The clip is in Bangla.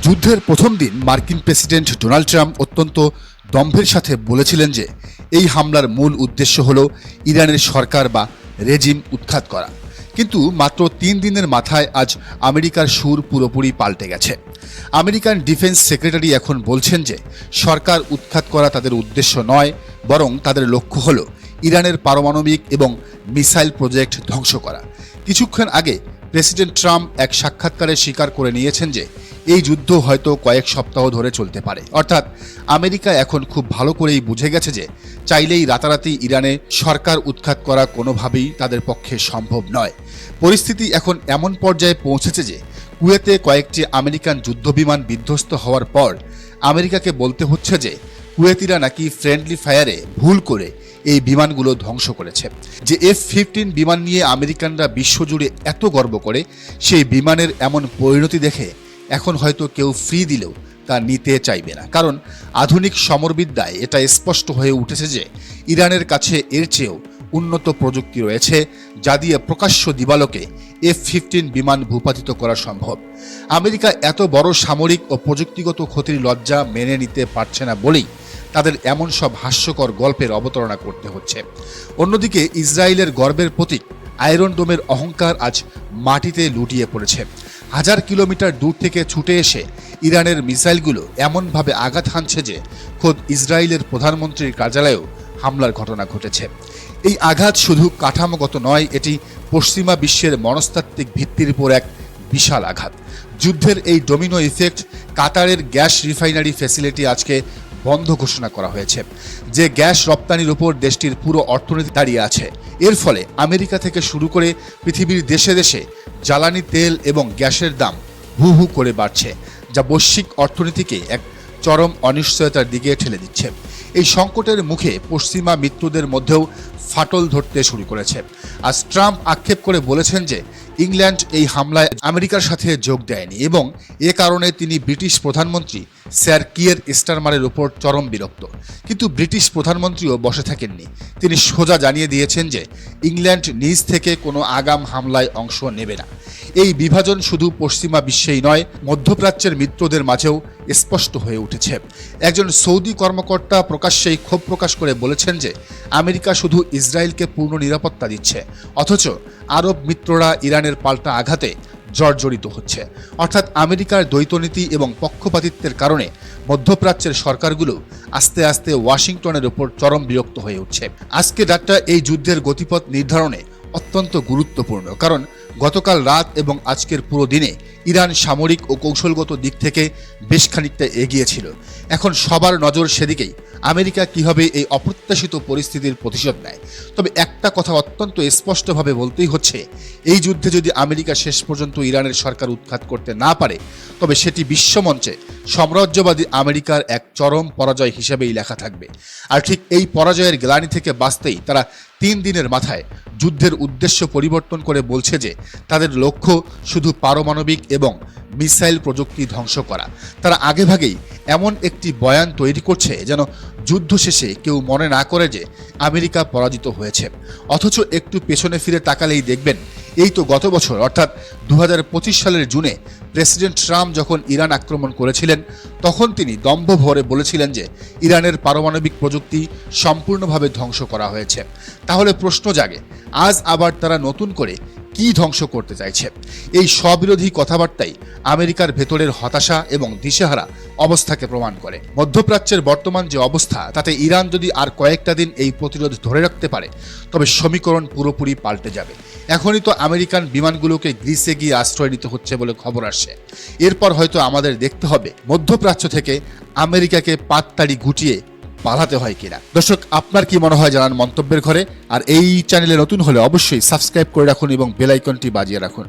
যুদ্ধের প্রথম দিন মার্কিন প্রেসিডেন্ট ডোনাল্ড ট্রাম্প অত্যন্ত দম্ভের সাথে বলেছিলেন যে এই হামলার মূল উদ্দেশ্য হল ইরানের সরকার বা রেজিম উৎখাত করা। কিন্তু মাত্র 3 দিনের মাথায় আজ আমেরিকার সুর পুরোপুরি পাল্টে গেছে। আমেরিকান ডিফেন্স সেক্রেটারি এখন বলছেন যে সরকার উৎখাত করা তাদের উদ্দেশ্য নয়, বরং তাদের লক্ষ্য হল ইরানের পারমাণবিক এবং মিসাইল প্রজেক্ট ধ্বংস করা। কিছুক্ষণ আগে প্রেসিডেন্ট ট্রাম্প এক সাক্ষাৎকারে স্বীকার করে নিয়েছেন যে এই যুদ্ধ হয়তো কয়েক সপ্তাহ ধরে চলতে পারে। অর্থাৎ আমেরিকা এখন খুব ভালো করেই বুঝে গেছে যে চাইলেই রাতারাতি ইরানে সরকার উৎখাত করা কোনোভাবেই তাদের পক্ষে সম্ভব নয়। পরিস্থিতি এখন এমন পর্যায়ে পৌঁছেছে যে কুয়েতে কয়েকটি আমেরিকান যুদ্ধবিমান বিধ্বস্ত হওয়ার পর আমেরিকাকে বলতে হচ্ছে যে কুয়েতিরা নাকি ফ্রেন্ডলি ফায়ারে ভুল করে এই বিমানগুলো ধ্বংস করেছে। যে F-15 বিমান নিয়ে আমেরিকানরা বিশ্বজুড়ে এত গর্ব করে, সেই বিমানের এমন পরিণতি দেখে এখন হয়তো কেউ ফ্রি দিলেও তা নিতে চাইবে না। কারণ আধুনিক সমরবিদ্যায় এটা স্পষ্ট হয়ে উঠেছে যে ইরানের কাছে এর চেয়েও উন্নত প্রযুক্তি রয়েছে, যা দিয়ে প্রকাশ্য দিবালোকে F-15 বিমান ভূপাতিত করা সম্ভব। আমেরিকা এত বড় সামরিক ও প্রযুক্তিগত ক্ষতির লজ্জা মেনে নিতে পারছে না বলেই তাদের এমন সব হাস্যকর গল্পের অবতারণা করতে হচ্ছে। অন্যদিকে ইসরায়েলের গর্বের প্রতীক আয়রন ডোমের অহংকার আজ মাটিতে লুটিয়ে পড়েছে। 1000 কিলোমিটার দূর থেকে ছুটে এসে ইরানের মিসাইলগুলো এমনভাবে আঘাত হানছে যে খোদ ইসরায়েলের প্রধানমন্ত্রীর কার্যালয়েও হামলার ঘটনা ঘটেছে। এই আঘাত শুধু কাঠামোগত নয়, এটি পশ্চিমা বিশ্বের মনস্তাত্ত্বিক ভিত্তির উপর এক বিশাল আঘাত। যুদ্ধের এই ডোমিনো ইফেক্ট কাতারের গ্যাস রিফাইনারি ফ্যাসিলিটি আজকে বন্ধ ঘোষণা করা হয়েছে, যে গ্যাস রপ্তানির উপর দেশটির পুরো অর্থনীতি দাঁড়িয়ে আছে। এর ফলে আমেরিকা থেকে শুরু করে পৃথিবীর দেশে দেশে জ্বালানি তেল এবং গ্যাসের দাম হু হু করে বাড়ছে, যা বৈশ্বিক অর্থনীতিকে এক চরম অনিশ্চয়তার দিকে ঠেলে দিচ্ছে। এই সংকটের মুখে পশ্চিমা মিত্রদের মধ্যেও ফাটল ধরতে শুরু করেছে। আজ ট্রাম্প আক্ষেপ করে বলেছেন যে ইংল্যান্ড এই হামলায় আমেরিকার সাথে যোগ দেয়নি এবং এ কারণে তিনি ব্রিটিশ প্রধানমন্ত্রী স্যার কিয়ের স্টারমারের উপর চরম বিরক্ত। কিন্তু ব্রিটিশ প্রধানমন্ত্রীও বসে থাকেননি। তিনি সোজা জানিয়ে দিয়েছেন যে ইংল্যান্ড নিজ থেকে কোনো আগাম হামলায় অংশ নেবে না। এই বিভাজন শুধু পশ্চিমা বিশ্বেই নয়, মধ্যপ্রাচ্যের মিত্রদের মাঝেও স্পষ্ট হয়ে উঠেছে। একজন সৌদি কর্মকর্তা প্রকাশ্যেই ক্ষোভ প্রকাশ করে বলেছেন যে আমেরিকা শুধু ইসরায়েলকে পূর্ণ নিরাপত্তা দিচ্ছে, অথচ আরব মিত্ররা ইরানের পাল্টা আঘাতে জর্জরিত হচ্ছে। অর্থাৎ আমেরিকার দ্বৈতনীতি এবং পক্ষপাতিত্বের কারণে মধ্যপ্রাচ্যের সরকারগুলো আস্তে আস্তে ওয়াশিংটনের উপর চরম বিরক্ত হয়ে উঠছে। আজকে ডাটা এই যুদ্ধের গতিপথ নির্ধারণে অত্যন্ত গুরুত্বপূর্ণ, কারণ গতকাল রাত এবং আজকের পুরো দিনে ইরান সামরিক ও কৌশলগত দিক থেকে বেশ খানিকটা এগিয়ে ছিল। এখন সবার নজর সেদিকেই, আমেরিকা কীভাবে এই অপ্রত্যাশিত পরিস্থিতির প্রতিশোধ নেয়। তবে একটা কথা অত্যন্ত স্পষ্টভাবে বলতেই হচ্ছে, এই যুদ্ধে যদি আমেরিকা শেষ পর্যন্ত ইরানের সরকার উৎখাত করতে না পারে, তবে সেটি বিশ্বমঞ্চে সাম্রাজ্যবাদী আমেরিকার এক চরম পরাজয় হিসেবেই লেখা থাকবে। আর ঠিক এই পরাজয়ের গ্লানি থেকে বাঁচতেই তারা 3 দিনের মাথায় যুদ্ধের উদ্দেশ্য পরিবর্তন করে বলছে যে তাদের লক্ষ্য শুধু পারমাণবিক এবং মিসাইল প্রযুক্তি ধ্বংস করা। তারা আগেভাগেই এমন একটি বয়ান তৈরি করছে যেন যুদ্ধ শেষে কেউ মনে না করে যে আমেরিকা পরাজিত হয়েছে। অথচ একটু পেছনে ফিরে তাকালেই দেখবেন, এই তো গত বছর অর্থাৎ 2025 সালের জুনে প্রেসিডেন্ট ট্রাম্প যখন ইরান আক্রমণ করেছিলেন, তখন তিনি দম্ভ ভরে বলেছিলেন যে ইরানের পারমাণবিক প্রযুক্তি সম্পূর্ণভাবে ধ্বংস করা হয়েছে। তাহলে প্রশ্ন জাগে, আজ আবার তারা নতুন করে কি ধ্বংস করতে চাইছে? এই স্ববিরোধী কথাবার্তাই আমেরিকার ভেতরের হতাশা এবং দিশেহারা অবস্থাকে প্রমাণ করে। মধ্যপ্রাচ্যের বর্তমান যে অবস্থা, তাতে ইরান যদি আর কয়েকটা দিন এই প্রতিরোধ ধরে রাখতে পারে, তবে সমীকরণ পুরোপুরি পাল্টে যাবে। এখনই তো আমেরিকান বিমানগুলোকে গ্রিসে গিয়ে আশ্রয় নিতে হচ্ছে বলে খবর আসছে। এরপর হয়তো আমাদের দেখতে হবে মধ্যপ্রাচ্য থেকে আমেরিকাকে পাততাড়ি গুটিয়ে পালাতে হয় কিনা। দর্শক, আপনার কি মনে হয় জানান মন্তব্যের ঘরে। আর এই চ্যানেলে নতুন হলে অবশ্যই সাবস্ক্রাইব করে রাখুন এবং বেল আইকনটি বাজিয়ে রাখুন।